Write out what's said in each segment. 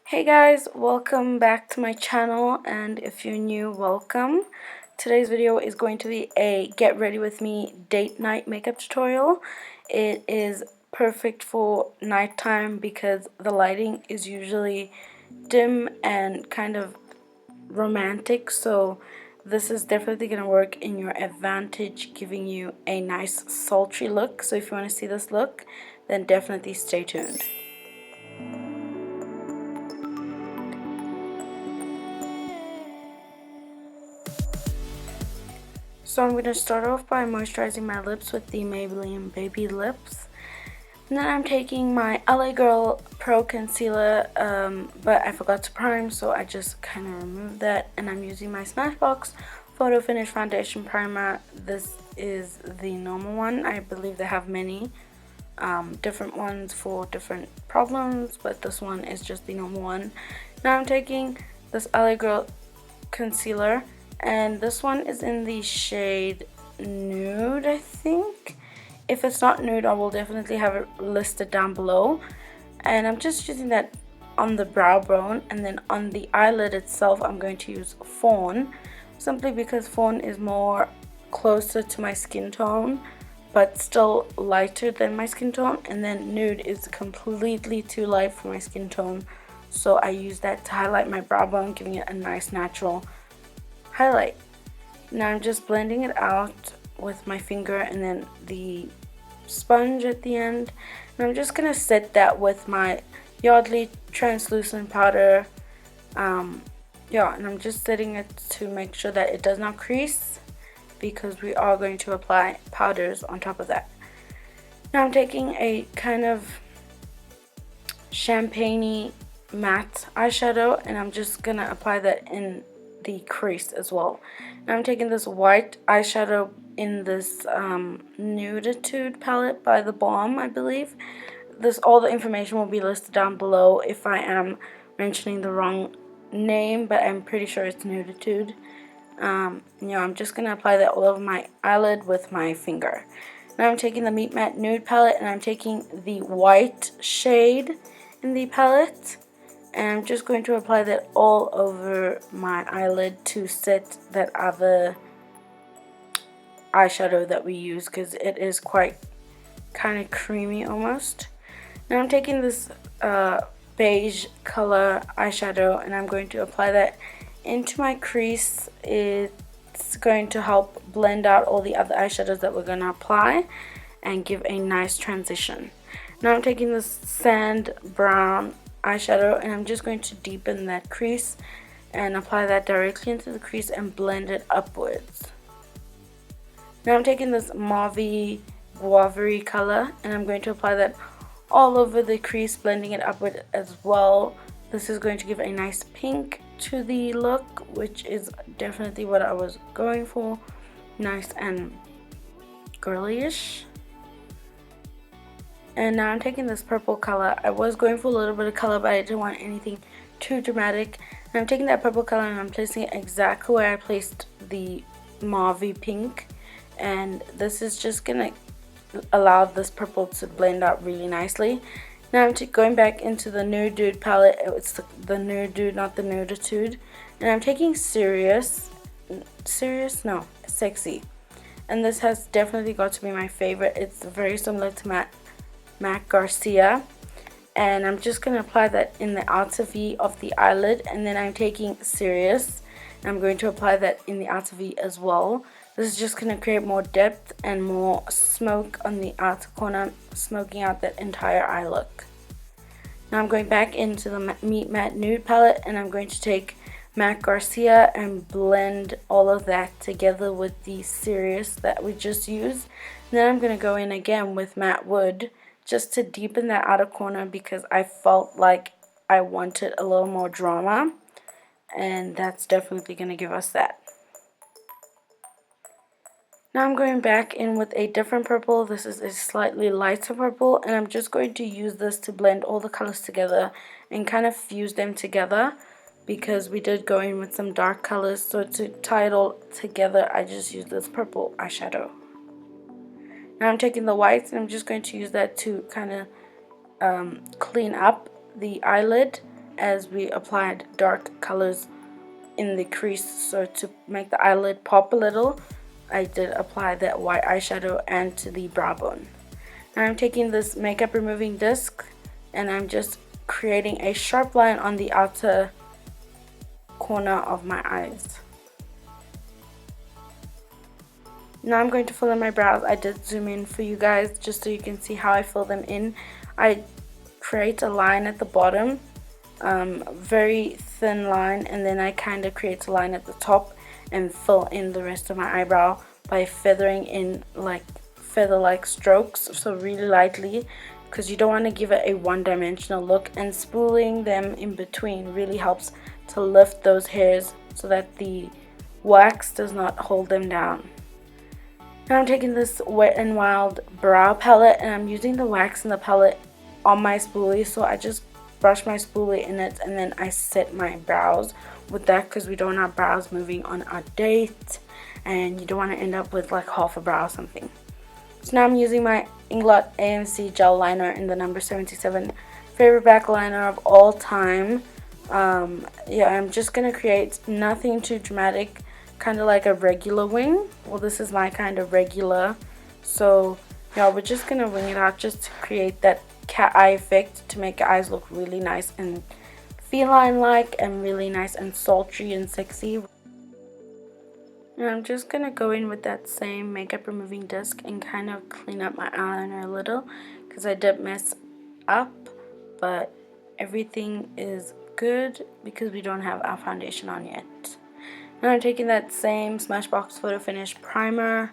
Hey guys, welcome back to my channel, and if you're new, welcome. Today's video is going to be a get ready with me date night makeup tutorial. It is perfect for nighttime because the lighting is usually dim and kind of romantic, so this is definitely going to work in your advantage, giving you a nice sultry look. So if you want to see this look, then definitely stay tuned. So I'm going to start off by moisturizing my lips with the Maybelline Baby Lips. And then I'm taking my LA Girl Pro Concealer, but I forgot to prime, so I just kind of removed that. And I'm using my Smashbox Photo Finish Foundation Primer. This is the normal one. I believe they have many different ones for different problems, but this one is just the normal one. Now I'm taking this LA Girl Concealer, and this one is in the shade Nude, I think. If it's not Nude, I will definitely have it listed down below. And I'm just using that on the brow bone, and then on the eyelid itself I'm going to use Fawn, simply because Fawn is more closer to my skin tone but still lighter than my skin tone, and then Nude is completely too light for my skin tone, so I use that to highlight my brow bone, giving it a nice natural highlight. Now I'm just blending it out with my finger and then the sponge at the end, and I'm just gonna set that with my Yardley translucent powder. And I'm just setting it to make sure that it does not crease, because we are going to apply powders on top of that. Now I'm taking a kind of champagne-y matte eyeshadow, and I'm just gonna apply that in the crease as well. Now I'm taking this white eyeshadow in this Nudetude palette by TheBalm, I believe. All the information will be listed down below if I am mentioning the wrong name, but I'm pretty sure it's Nudetude. I'm just gonna apply that all over my eyelid with my finger. Now I'm taking the Meet Matte Nude palette, and I'm taking the white shade in the palette, and I'm just going to apply that all over my eyelid to set that other eyeshadow that we use, because it is quite kind of creamy almost. Now I'm taking this beige color eyeshadow, and I'm going to apply that into my crease. It's going to help blend out all the other eyeshadows that we're going to apply and give a nice transition. Now I'm taking this sand brown eyeshadow, and I'm just going to deepen that crease and apply that directly into the crease and blend it upwards. Now I'm taking this mauve guava color, and I'm going to apply that all over the crease, blending it upward as well. This is going to give a nice pink to the look, which is definitely what I was going for. Nice and girly-ish. And now I'm taking this purple color. I was going for a little bit of color, but I didn't want anything too dramatic. And I'm taking that purple color and I'm placing it exactly where I placed the mauve pink. And this is just gonna allow this purple to blend out really nicely. Now I'm going back into the Nude palette. It's the Nude, not the Nudetude. And I'm taking Sexy. And this has definitely got to be my favorite. It's very similar to MAC Garcia. And I'm just going to apply that in the outer V of the eyelid. And then I'm taking Serious, and I'm going to apply that in the outer V as well. This is just going to create more depth and more smoke on the outer corner, smoking out that entire eye look. Now I'm going back into the Meet Matte Nude palette, and I'm going to take MAC Garcia and blend all of that together with the Serious that we just used. And then I'm going to go in again with Matte Wood just to deepen that outer corner, because I felt like I wanted a little more drama, and that's definitely going to give us that. Now I'm going back in with a different purple. This is a slightly lighter purple, and I'm just going to use this to blend all the colors together and kind of fuse them together, because we did go in with some dark colors. So to tie it all together, I just used this purple eyeshadow. Now I'm taking the whites, and I'm just going to use that to kind of clean up the eyelid as we applied dark colors in the crease. So to make the eyelid pop a little, I did apply that white eyeshadow and to the brow bone. Now I'm taking this makeup removing disc and I'm just creating a sharp line on the outer corner of my eyes. Now I'm going to fill in my brows. I did zoom in for you guys just so you can see how I fill them in. I create a line at the bottom, very thin line, and then I kind of create a line at the top and fill in the rest of my eyebrow by feathering in like feather-like strokes, so really lightly, because you don't want to give it a one-dimensional look, and spooling them in between really helps to lift those hairs so that the wax does not hold them down. Now I'm taking this Wet n Wild brow palette and I'm using the wax in the palette on my spoolie, so I just brush my spoolie in it and then I set my brows with that because we don't want our brows moving on our date and you don't want to end up with like half a brow or something. So now I'm using my Inglot AMC gel liner in the number 77, favorite back liner of all time. Yeah, I'm just going to create nothing too dramatic, kind of like a regular wing. Well, this is my kind of regular. So yeah, we're just going to wing it out just to create that cat eye effect to make your eyes look really nice and feline-like and really nice and sultry and sexy. And I'm just going to go in with that same makeup removing disc and kind of clean up my eyeliner a little because I did mess up, but everything is good because we don't have our foundation on yet. Now I'm taking that same Smashbox Photo Finish primer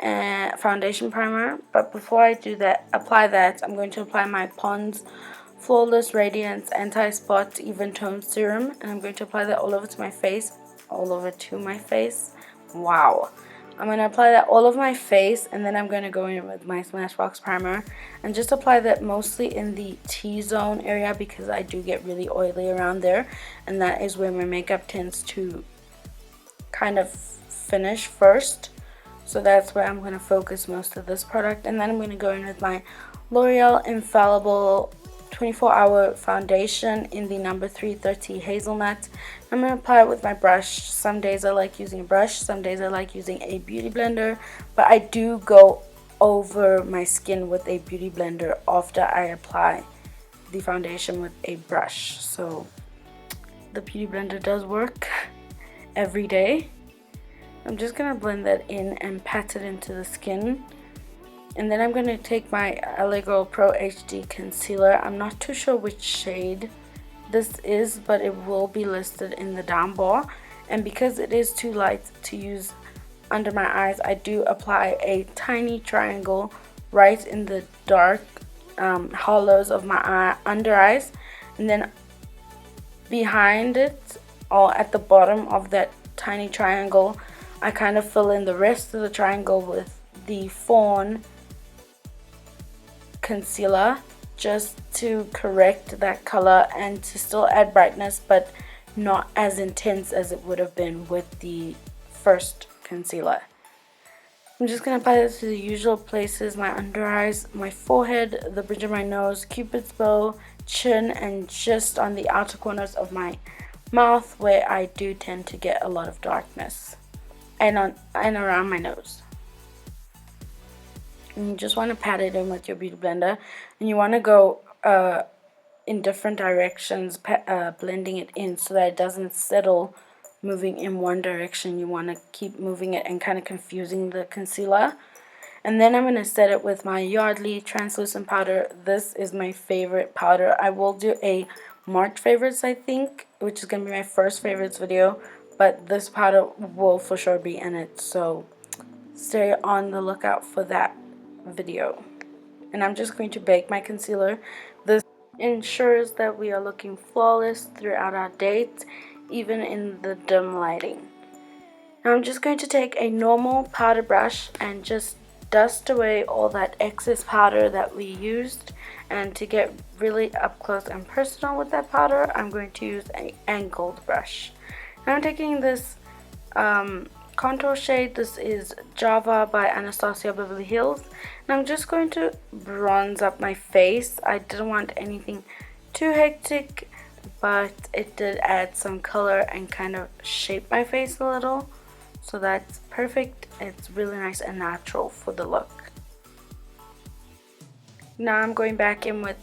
and foundation primer, but before I do that, apply that, I'm going to apply my Pond's Flawless Radiance Anti-Spot Even Tone Serum, and I'm going to apply that all over to my face, Wow. I'm going to apply that all over my face, and then I'm going to go in with my Smashbox primer and just apply that mostly in the T-zone area because I do get really oily around there, and that is where my makeup tends to kind of finish first. So that's where I'm going to focus most of this product, and then I'm going to go in with my L'Oreal Infallible 24-hour foundation in the number 330 Hazelnut. I'm going to apply it with my brush. Some days I like using a brush, some days I like using a beauty blender, but I do go over my skin with a beauty blender after I apply the foundation with a brush. So the beauty blender does work every day. I'm just going to blend that in and pat it into the skin. And then I'm going to take my LA Girl Pro HD Concealer. I'm not too sure which shade this is, but it will be listed in the down bar. And because it is too light to use under my eyes, I do apply a tiny triangle right in the dark hollows of my under eyes. And then behind it, or at the bottom of that tiny triangle, I kind of fill in the rest of the triangle with the Fawn concealer just to correct that color and to still add brightness, but not as intense as it would have been with the first concealer. I'm just going to apply this to the usual places: my under eyes, my forehead, the bridge of my nose, cupid's bow, chin, and just on the outer corners of my mouth where I do tend to get a lot of darkness, and around my nose. And you just want to pat it in with your beauty blender, and you want to go in different directions, blending it in so that it doesn't settle moving in one direction. You want to keep moving it and kind of confusing the concealer. And then I'm going to set it with my Yardley translucent powder. This is my favorite powder. I will do a March favorites, I think, which is going to be my first favorites video, but this powder will for sure be in it, so stay on the lookout for that video. And I'm just going to bake my concealer. This ensures that we are looking flawless throughout our date, even in the dim lighting. Now I'm just going to take a normal powder brush and just dust away all that excess powder that we used. And to get really up close and personal with that powder, I'm going to use an angled brush. Now I'm taking this contour shade. This is Java by Anastasia Beverly Hills, and I'm just going to bronze up my face. I didn't want anything too hectic, but it did add some color and kind of shape my face a little. So that's perfect. It's really nice and natural for the look. Now I'm going back in with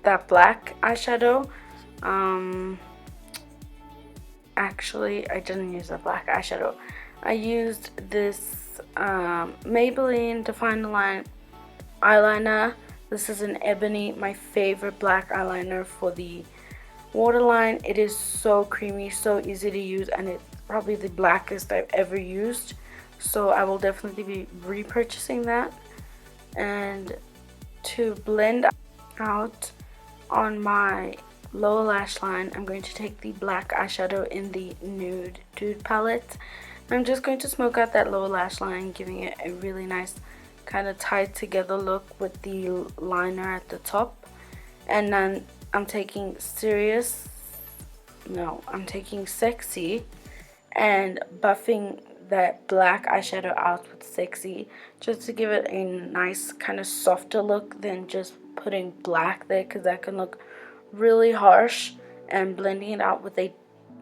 that black eyeshadow. Actually, I didn't use the black eyeshadow. I used this Maybelline Define the Line eyeliner. This is an ebony, my favorite black eyeliner for the waterline. It is so creamy, so easy to use, and it's probably the blackest I've ever used. So I will definitely be repurchasing that. And to blend out on my lower lash line, I'm going to take the black eyeshadow in the Nudetude palette. I'm just going to smoke out that lower lash line, giving it a really nice kind of tied together look with the liner at the top. And then I'm taking Sexy and buffing that black eyeshadow out with Sexy, just to give it a nice kind of softer look than just putting black there, because that can look really harsh, and blending it out with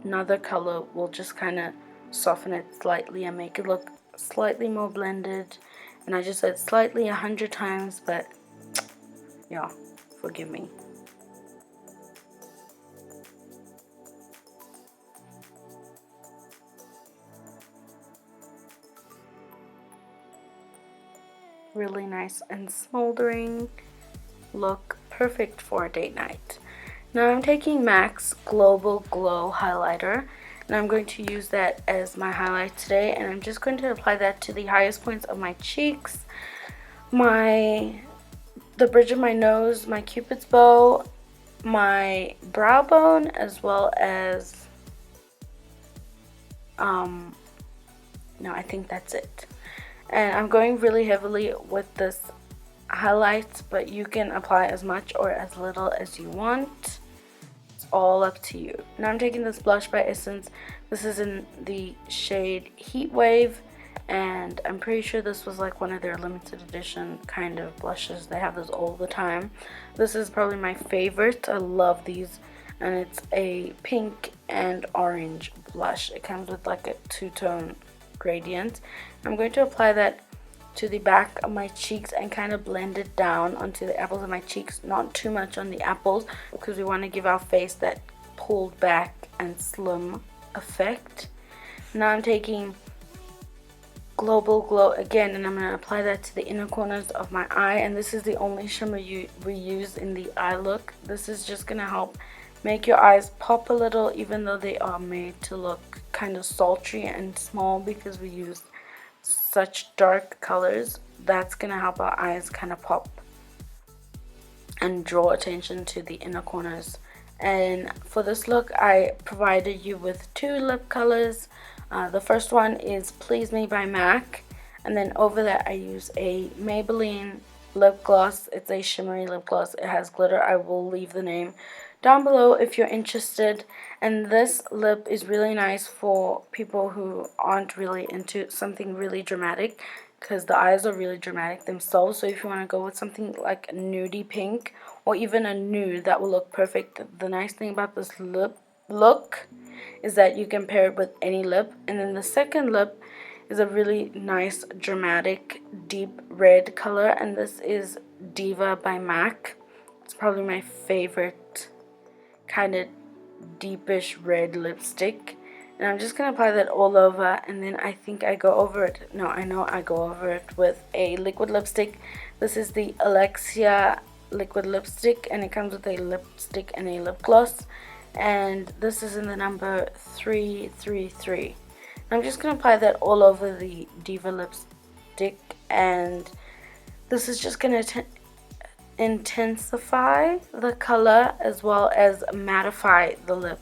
another color will just kind of soften it slightly and make it look slightly more blended. And I just said slightly 100 times, but yeah, forgive me. Really nice and smoldering look, perfect for a date night. Now I'm taking MAC's Global Glow highlighter, and I'm going to use that as my highlight today, and I'm just going to apply that to the highest points of my cheeks, the bridge of my nose, my cupid's bow, my brow bone, as well as no, I think that's it. And I'm going really heavily with this highlight, but you can apply as much or as little as you want. It's all up to you. Now I'm taking this blush by Essence. This is in the shade Heatwave, and I'm pretty sure this was like one of their limited edition kind of blushes. They have this all the time. This is probably my favorite. I love these, and it's a pink and orange blush. It comes with like a two-tone gradient. I'm going to apply that to the back of my cheeks and kind of blend it down onto the apples of my cheeks. Not too much on the apples, because we want to give our face that pulled back and slim effect. Now I'm taking Global Glow again, and I'm going to apply that to the inner corners of my eye. And this is the only shimmer we use in the eye look. This is just going to help make your eyes pop a little, even though they are made to look kind of sultry and small because we use such dark colors. That's gonna help our eyes kind of pop and draw attention to the inner corners. And for this look, I provided you with two lip colors. The first one is Please Me by MAC, and then over that I use a Maybelline lip gloss. It's a shimmery lip gloss. It has glitter. I will leave the name down below if you're interested. And this lip is really nice for people who aren't really into something really dramatic, because the eyes are really dramatic themselves. So if you want to go with something like a nudie pink or even a nude, that will look perfect. The nice thing about this lip look is that you can pair it with any lip. And then the second lip is a really nice dramatic deep red color, and this is Diva by MAC. It's probably my favorite kind of deepish red lipstick, and I'm just gonna apply that all over. And then I think I go over it, no, I know I go over it with a liquid lipstick. This is the Alexia liquid lipstick, and it comes with a lipstick and a lip gloss, and this is in the number 333. I'm just gonna apply that all over the Diva lipstick, and this is just gonna intensify the color as well as mattify the lip.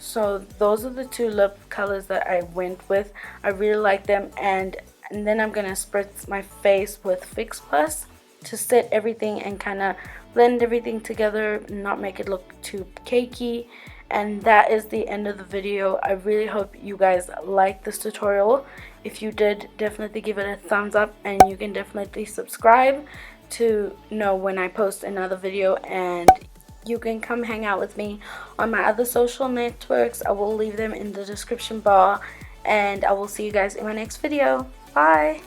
So those are the two lip colors that I went with. I really like them. And then I'm gonna spritz my face with Fix Plus to set everything and kind of blend everything together, not make it look too cakey. And that is the end of the video. I really hope you guys liked this tutorial. If you did, definitely give it a thumbs up, and you can definitely subscribe to know when I post another video. And you can come hang out with me on my other social networks. I will leave them in the description bar, and I will see you guys in my next video. Bye!